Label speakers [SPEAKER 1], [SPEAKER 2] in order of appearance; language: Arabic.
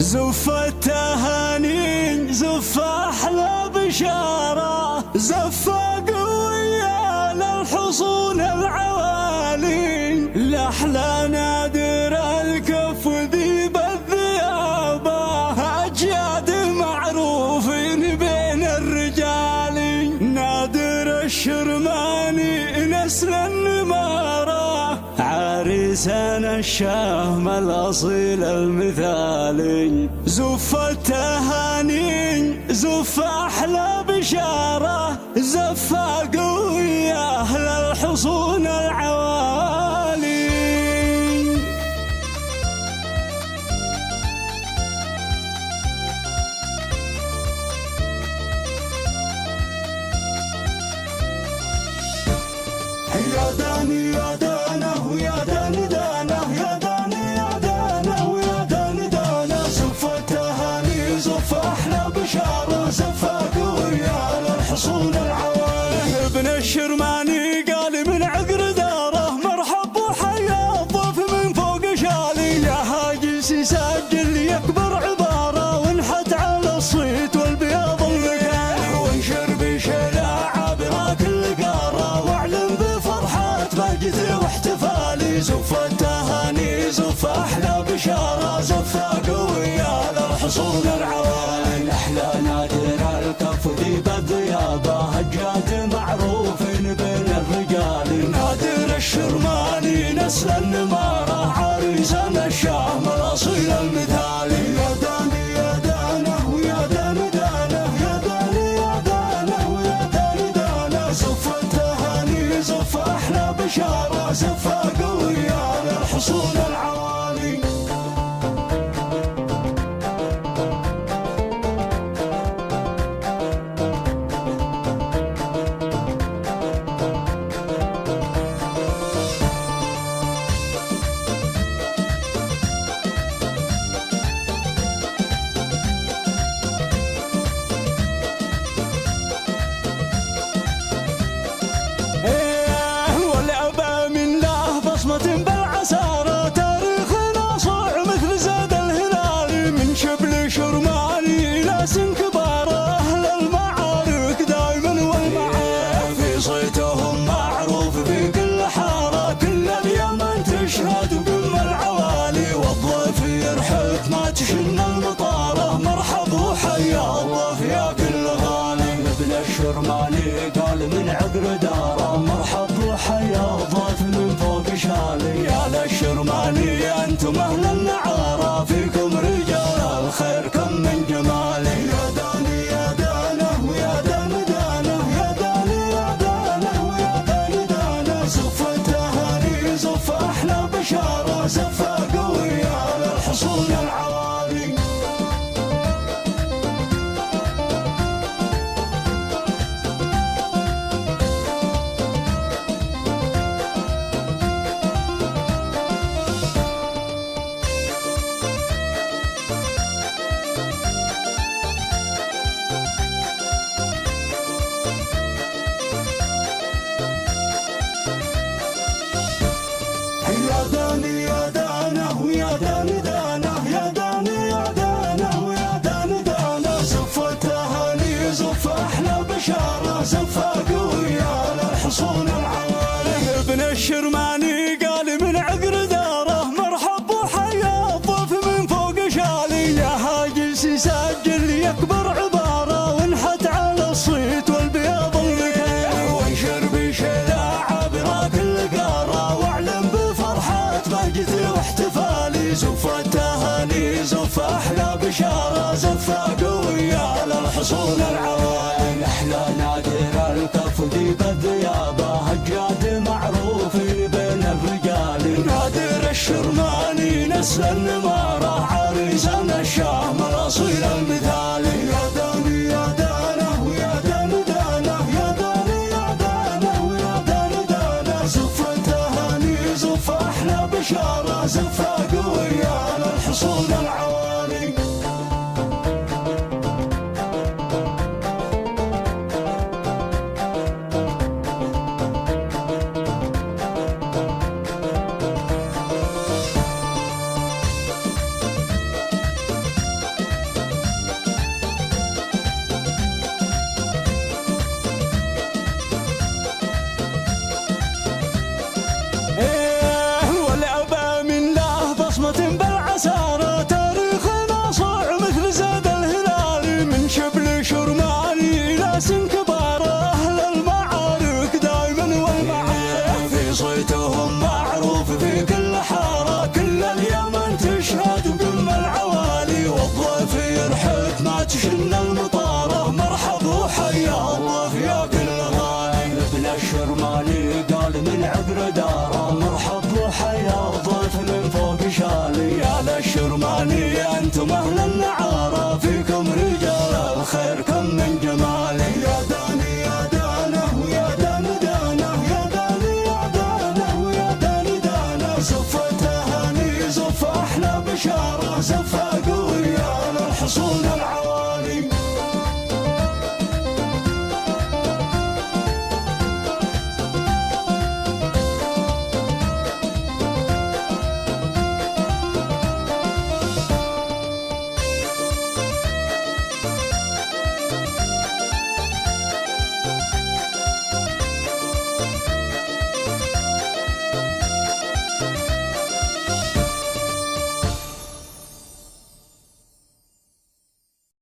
[SPEAKER 1] زف التهاني زف أحلى بشارة، زفة قوية للحصون العوالي، لأحلى نادر الكف ذيب الذيابة، أجياد معروفين بين الرجال، نادر الشرماني نسل النمارة، عريسنا الشهم الأصيل المثالي. زف التهاني زف أحلى بشارة، زفة قوية للحصون العوالي. يا داني يا دانه يا داني دانه، يا داني يا دانه ويا داني دانه، زف التهاني زف أحلى بشارة، زفة قوية للحصون العوالي. ابن الشرماني قال من عقر داره، مرحب وحيا الضيف من فوق شالي، يا هاجس يسجل يكبر عبارة، وانحت على الصيت والبياض المكان، وانشر بشلاعة بلا كل قارة، واعلن بفرحة بهجتي واحتفالي. زف التهاني زف أحلى بشارة، زفة قوية للحصون العوالي، أحلى نادر الكف ذيب الذيابة، هجاد معروفين بين الرجال، نادر الشرماني نسل النمارة، عريسنا الشهم الأصيل المثالي. يا داني يا دانه ويا داني دانه، يا داني يا دانه ويا داني دانه، زف التهاني زف أحلى بشارة، زفة قوية للحصون العوالي. بالعسارة تاريخنا صاع مثل زاد الهلال، من شبل شرماني إلى سن كبار، أهل المعارك دائما والمعارك، في صيتهم معروف في كل حارة، كل اليمن تشهد قم العوالي، والضيف يرحب ما تشن المطارة، مرحب وحيا الضيف يا كل غالي. ابن الشرماني قال من عقر داره، مرحب وحيا الضيف من فوق شالي، يا للشرماني أنتم أهل النعارة، فيكم رجال الخير كم من جمالي. يا داني يا دانه ويا داني دانه، يا داني يا دانه ويا داني دانه، زف التهاني زف أحلى بشارة، زفة قوية للحصون العوالي. يا داني يا دانه ويا داني دانه، يا داني يا دانه ويا داني دانه، زف التهاني زف أحلى بشارة، زفة قوية للحصون العوالي. ابن الشرماني قال من عقر داره، مرحب وحيا الضيف من فوق شالي، يا هاجس يسجل يكبر عبارة، وانحت على الصيت والبياض المكان، وانشر بشلاعة بلا كل قارة، واعلن بفرحة بهجتي واحتفالي. زف التهاني زف أحلى بشارة، زفة قوية للحصون العوالي، أحلى نادر الكف ذيب الذيابة، هجاد معروفين بين الرجال، نادر الشرماني نسل النمارة، عريسنا الشهم الأصيل المثالي. يا داني يا دانه ويا داني دانه، يا داني يا دانه ويا داني دانه، زف التهاني زف أحلى بشارة، زفة قوية للحصون العوالي. وبر داره